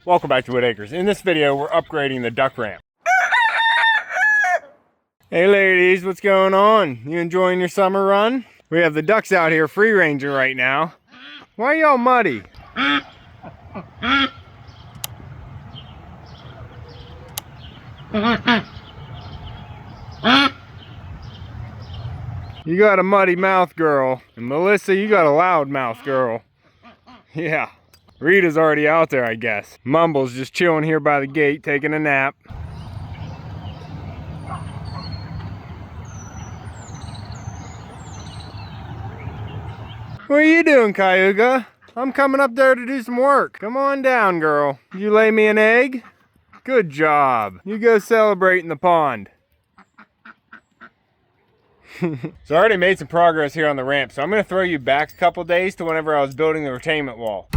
Welcome back to Whitt Acres. In this video, we're upgrading the duck ramp. Hey ladies, what's going on? You enjoying your summer run? We have the ducks out here free ranging right now. Why are y'all muddy? You got a muddy mouth, girl. And Melissa, you got a loud mouth, girl. Yeah. Rita's already out there, I guess. Mumble's just chilling here by the gate, taking a nap. What are you doing, Cayuga? I'm coming up there to do some work. Come on down, girl. You lay me an egg? Good job. You go celebrate in the pond. So I already made some progress here on the ramp, so I'm going to throw you back a couple days to whenever I was building the retainment wall.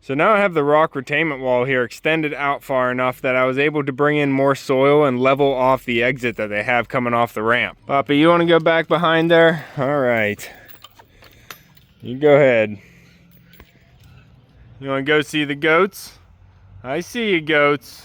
So now I have the rock retainment wall here extended out far enough that I was able to bring in more soil and level off the exit that they have coming off the ramp. Poppy, you want to go back behind there? All right. You go ahead. You want to go see the goats? I see you, goats.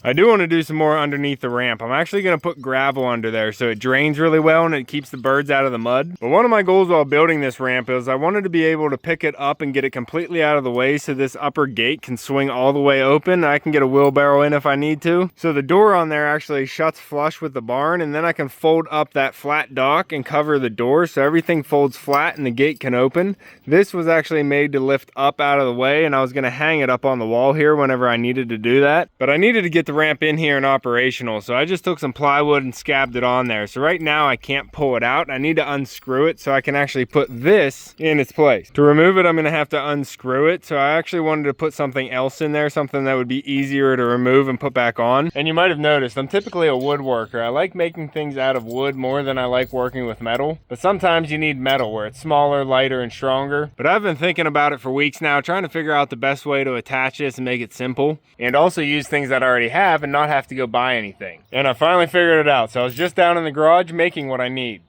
I do want to do some more underneath the ramp. I'm actually going to put gravel under there so it drains really well and it keeps the birds out of the mud. But one of my goals while building this ramp is I wanted to be able to pick it up and get it completely out of the way so this upper gate can swing all the way open. I can get a wheelbarrow in if I need to. So the door on there actually shuts flush with the barn, and then I can fold up that flat dock and cover the door so everything folds flat and the gate can open. This was actually made to lift up out of the way, and I was going to hang it up on the wall here whenever I needed to do that. But I needed to get the ramp in here and operational, so I just took some plywood and scabbed it on there. So right now I can't pull it out. I need to unscrew it so I can actually put this in its place. To remove it, I'm going to have to unscrew it. So I actually wanted to put something else in there, something that would be easier to remove and put back on. And you might have noticed I'm typically a woodworker. I like making things out of wood more than I like working with metal, but sometimes you need metal where it's smaller, lighter, and stronger. But I've been thinking about it for weeks now, trying to figure out the best way to attach this and make it simple, and also use things that I already have and not have to go buy anything. And I finally figured it out. So I was just down in the garage making what I need.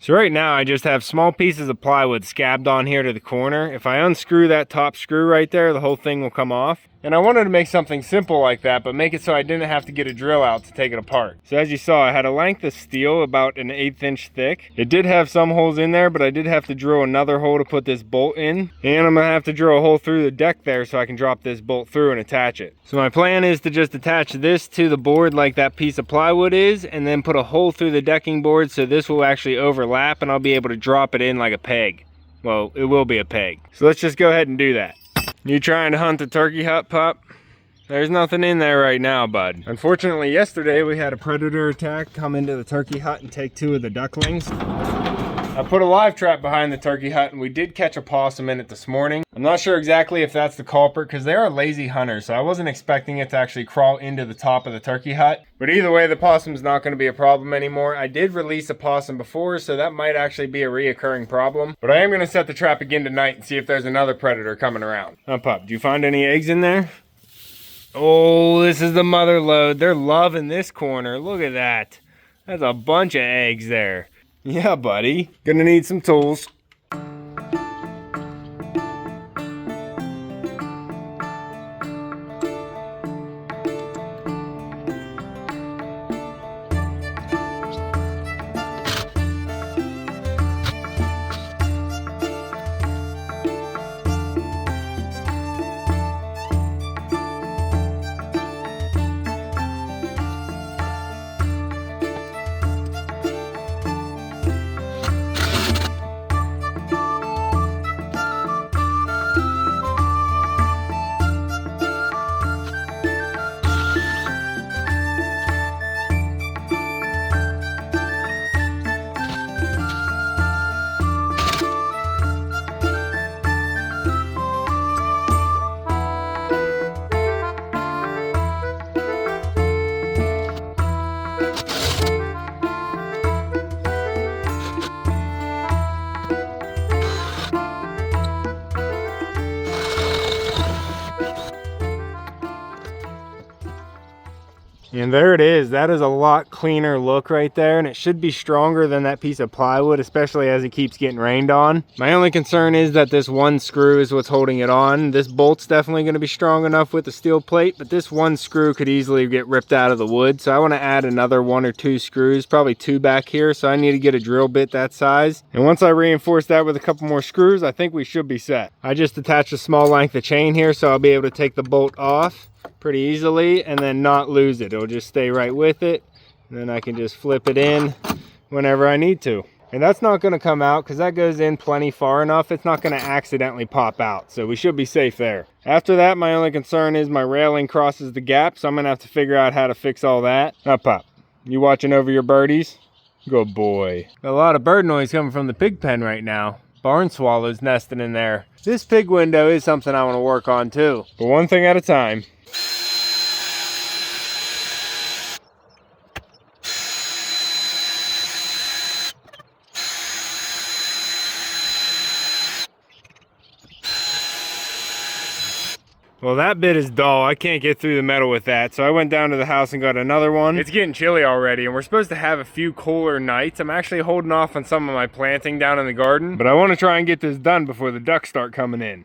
So right now I just have small pieces of plywood scabbed on here to the corner. If I unscrew that top screw right there, the whole thing will come off. And I wanted to make something simple like that, but make it so I didn't have to get a drill out to take it apart. So as you saw, I had a length of steel about an 1/8 inch thick. It did have some holes in there, but I did have to drill another hole to put this bolt in. And I'm gonna have to drill a hole through the deck there so I can drop this bolt through and attach it. So my plan is to just attach this to the board like that piece of plywood is, and then put a hole through the decking board so this will actually overlap and I'll be able to drop it in like a peg. Well, it will be a peg. So let's just go ahead and do that. You trying to hunt the turkey hut, pup? There's nothing in there right now, bud. Unfortunately, yesterday we had a predator attack come into the turkey hut and take 2 of the ducklings. I put a live trap behind the turkey hut and we did catch a possum in it this morning. I'm not sure exactly if that's the culprit because they are lazy hunters, so I wasn't expecting it to actually crawl into the top of the turkey hut. But either way, the possum's not going to be a problem anymore. I did release a possum before, so that might actually be a reoccurring problem. But I am going to set the trap again tonight and see if there's another predator coming around. Pup, do you find any eggs in there? Oh, this is the mother load. They're loving this corner. Look at that. That's a bunch of eggs there. Yeah, buddy. Gonna need some tools. And there it is. That is a lot cleaner look right there, and it should be stronger than that piece of plywood, especially as it keeps getting rained on. My only concern is that this one screw is what's holding it on. This bolt's definitely going to be strong enough with the steel plate, but this one screw could easily get ripped out of the wood. So I want to add another 1 or 2 screws, probably 2 back here. So I need to get a drill bit that size. And once I reinforce that with a couple more screws, I think we should be set. I just attached a small length of chain here, so I'll be able to take the bolt off pretty easily and then not lose it. It'll just stay right with it, and then I can just flip it in whenever I need to. And that's not going to come out because that goes in plenty far enough. It's not going to accidentally pop out, so we should be safe there. After that, my only concern is my railing crosses the gap, so I'm going to have to figure out how to fix all that. Now, Pop, you watching over your birdies? Good boy. A lot of bird noise coming from the pig pen right now. Barn swallows nesting in there. This pig window is something I want to work on too, but one thing at a time. Well, that bit is dull. I can't get through the metal with that, so I went down to the house and got another one. It's getting chilly already, and we're supposed to have a few cooler nights. I'm actually holding off on some of my planting down in the garden, but I want to try and get this done before the ducks start coming in.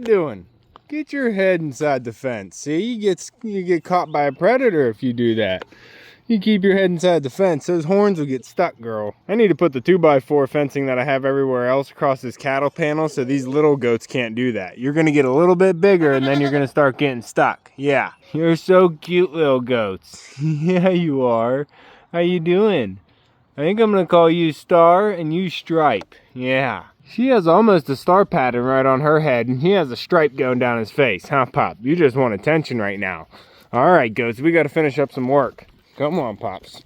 doing? Get your head inside the fence. See, you get caught by a predator if you do that. You keep your head inside the fence, those horns will get stuck, girl. I need to put the 2x4 fencing that I have everywhere else across this cattle panel so these little goats can't do that. You're gonna get a little bit bigger and then you're gonna start getting stuck. Yeah, you're so cute, little goats. Yeah, you are. How you doing? I think I'm gonna call you Star and you Stripe. Yeah. She has almost a star pattern right on her head and he has a stripe going down his face. Huh, Pop? You just want attention right now. All right, goats, we gotta finish up some work. Come on, Pops.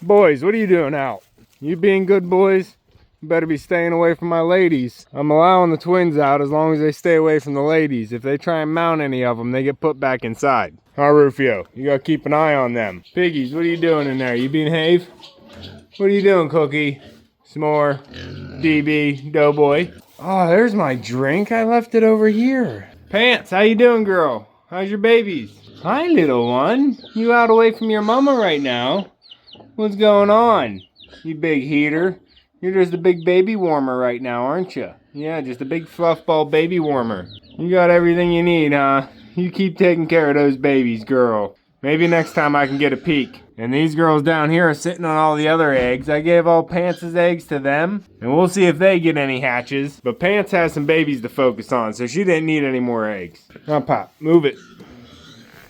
Boys, what are you doing out? You being good boys? You better be staying away from my ladies. I'm allowing the twins out as long as they stay away from the ladies. If they try and mount any of them, they get put back inside. Huh, Rufio? You gotta keep an eye on them. Piggies, what are you doing in there? You behave? What are you doing, Cookie? S'more, DB, Doughboy. Oh, there's my drink. I left it over here. Pants, how you doing, girl? How's your babies? Hi, little one. You out away from your mama right now? What's going on? You big heater. You're just a big baby warmer right now, aren't you? Yeah, just a big fluff ball baby warmer. You got everything you need, huh? You keep taking care of those babies, girl. Maybe next time I can get a peek. And these girls down here are sitting on all the other eggs. I gave all Pants' eggs to them. And we'll see if they get any hatches. But Pants has some babies to focus on, so she didn't need any more eggs. Now, Pop, move it.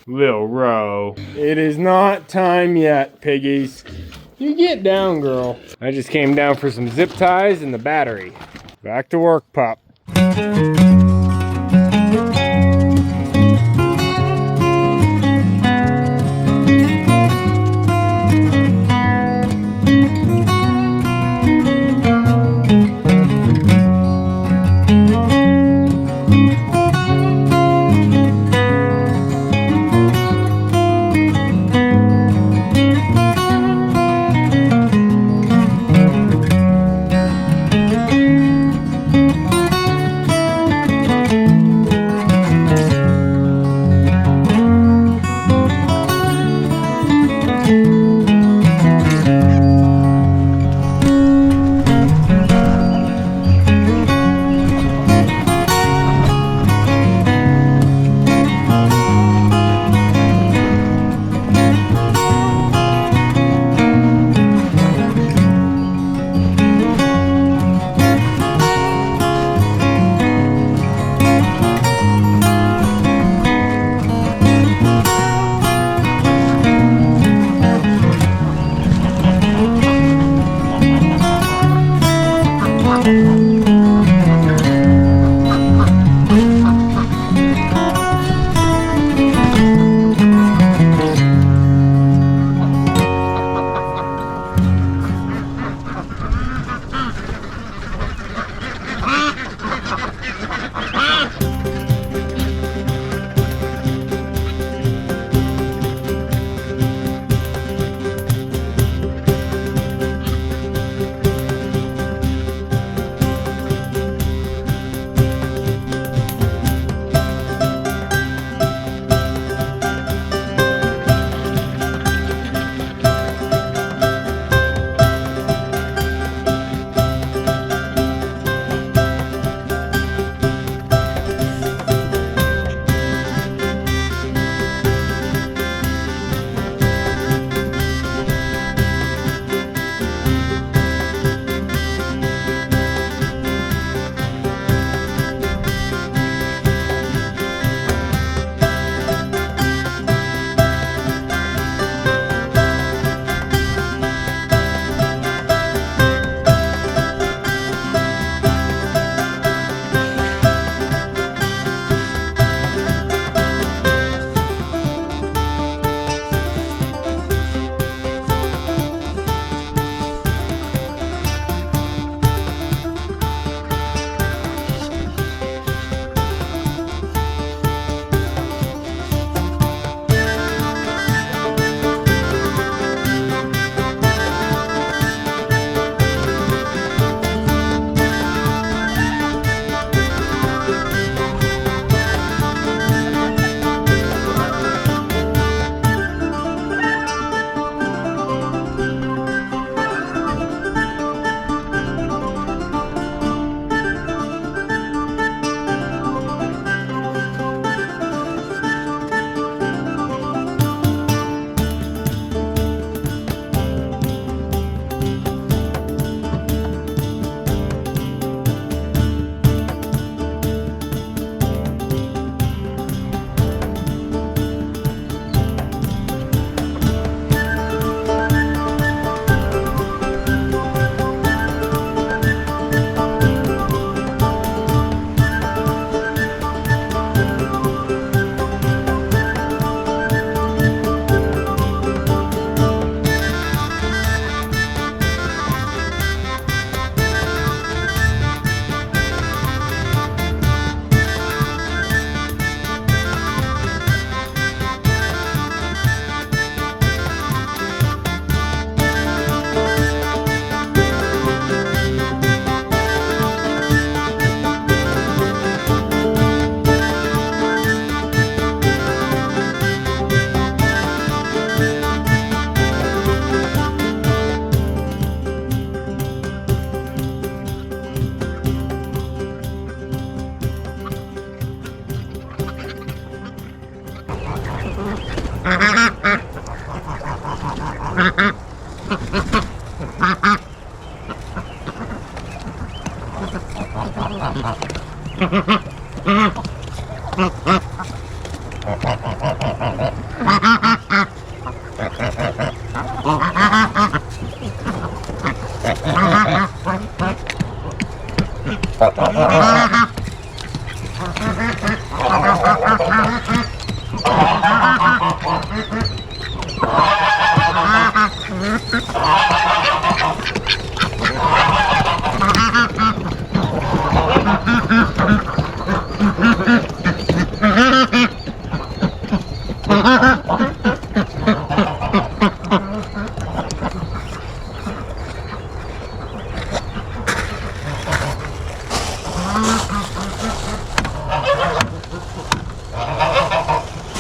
Lil Row. It is not time yet, piggies. You get down, girl. I just came down for some zip ties and the battery. Back to work, Pop.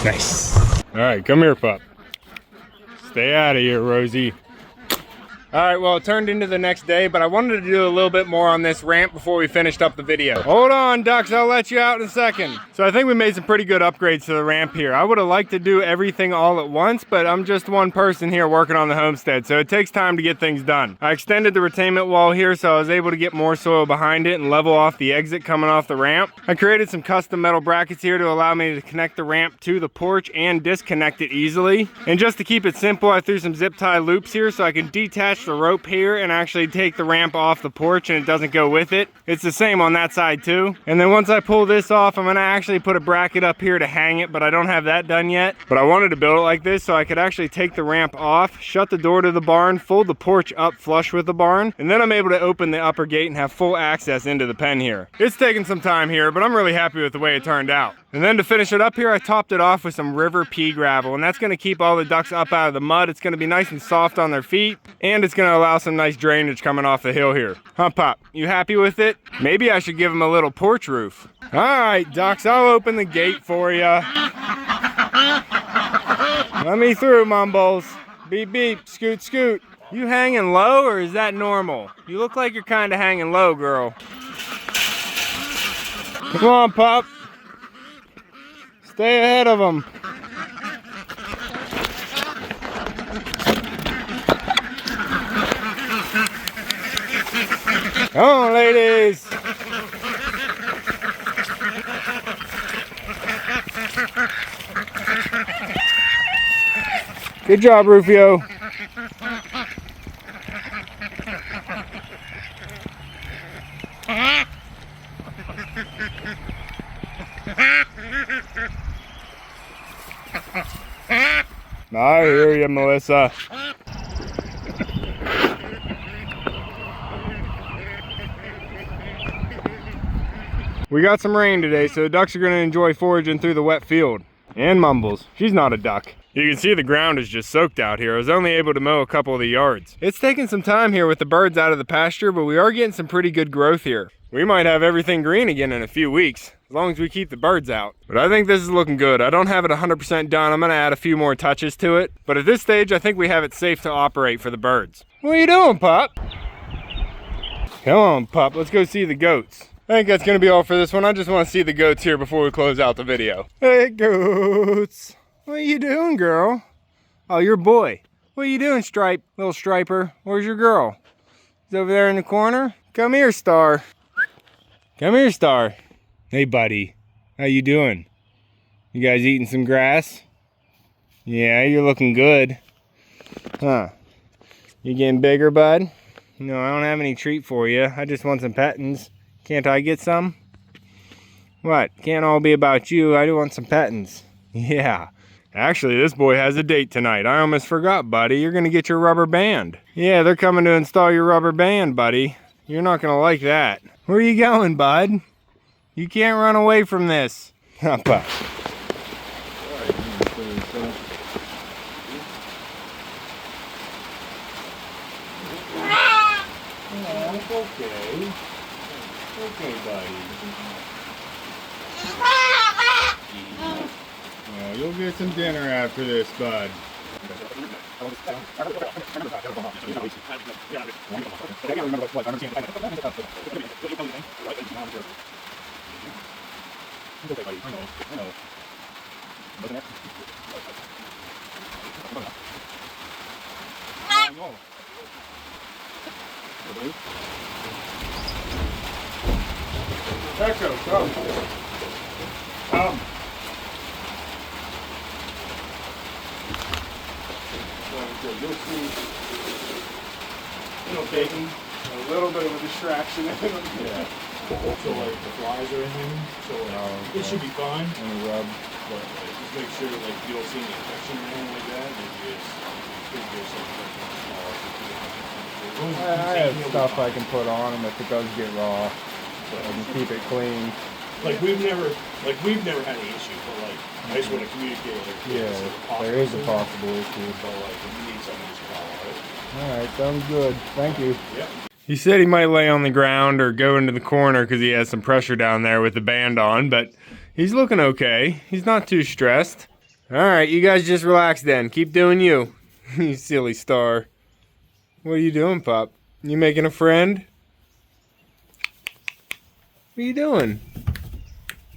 Nice. All right, come here, pup. Stay out of here, Rosie. All right, well, it turned into the next day, but I wanted to do a little bit more on this ramp before we finished up the video. Hold on, ducks, I'll let you out in a second. So I think we made some pretty good upgrades to the ramp here. I would have liked to do everything all at once, but I'm just one person here working on the homestead, so it takes time to get things done. I extended the retainment wall here, so I was able to get more soil behind it and level off the exit coming off the ramp. I created some custom metal brackets here to allow me to connect the ramp to the porch and disconnect it easily. And just to keep it simple, I threw some zip tie loops here so I can detach the rope here and actually take the ramp off the porch and it doesn't go with it. It's the same on that side too. And then once I pull this off, I'm gonna actually put a bracket up here to hang it, but I don't have that done yet. But I wanted to build it like this so I could actually take the ramp off, shut the door to the barn, fold the porch up flush with the barn, and then I'm able to open the upper gate and have full access into the pen here. It's taken some time here, but I'm really happy with the way it turned out. And then to finish it up here, I topped it off with some river pea gravel, and that's gonna keep all the ducks up out of the mud. It's gonna be nice and soft on their feet, and it's gonna allow some nice drainage coming off the hill here. Huh, Pop? You happy with it? Maybe I should give them a little porch roof. All right, ducks, I'll open the gate for you. Let me through, Mumbles. Beep, beep, scoot, scoot. You hanging low, or is that normal? You look like you're kind of hanging low, girl. Come on, Pop. Stay ahead of them. Come on, ladies. Good job, Rufio. I hear you, Melissa. We got some rain today, so the ducks are going to enjoy foraging through the wet field. And Mumbles, she's not a duck. You can see the ground is just soaked out here. I was only able to mow a couple of the yards. It's taken some time here with the birds out of the pasture, but we are getting some pretty good growth here. We might have everything green again in a few weeks, as long as we keep the birds out. But I think this is looking good. I don't have it 100% done. I'm gonna add a few more touches to it. But at this stage, I think we have it safe to operate for the birds. What are you doing, Pup? Come on, Pup, let's go see the goats. I think that's gonna be all for this one. I just wanna see the goats here before we close out the video. Hey, goats. What are you doing, girl? Oh, your boy. What are you doing, Stripe? Little Striper. Where's your girl? He's over there in the corner. Come here, Star. Come here, Star. Hey, buddy. How you doing? You guys eating some grass? Yeah, you're looking good. Huh. You getting bigger, bud? No, I don't have any treat for you. I just want some pettings. Can't I get some? What? Can't all be about you. I do want some pettings. Yeah. Actually, this boy has a date tonight. I almost forgot, buddy. You're gonna get your rubber band. Yeah, they're coming to install your rubber band, buddy. You're not gonna like that. Where are you going, bud? You can't run away from this. Hop up. Okay. Okay, buddy. Oh, you'll get some dinner after this, bud. Echo, come. Come. You'll see bacon, a little bit of a distraction in them. Yeah. So like the flies are in there, so like, it should be fine. And rub. But like, just make sure like you don't see any infection or anything like that. And you just figure something. I have stuff I can put on them if it does get raw, so I can keep it clean. Like we've never had any issue, but like I just want to communicate with you. Yeah, there is a possible issue, but like if you need something, just call it. All right, sounds good. Thank you. Yep. He said he might lay on the ground or go into the corner because he has some pressure down there with the band on, but he's looking okay. He's not too stressed. All right, you guys just relax then. Keep doing you. You silly star. What are you doing, Pop? You making a friend? What are you doing?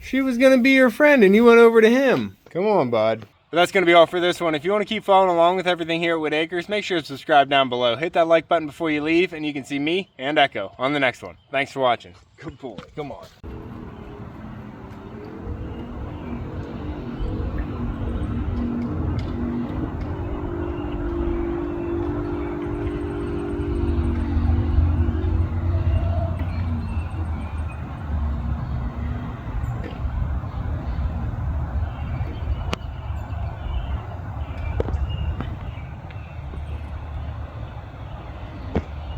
She was gonna be your friend and you went over to him. Come on, bud. But that's gonna be all for this one. If you want to keep following along with everything here at Whitt Acres, make sure to subscribe down below. Hit that like button before you leave and you can see me and Echo on the next one. Thanks for watching. Good boy, come on.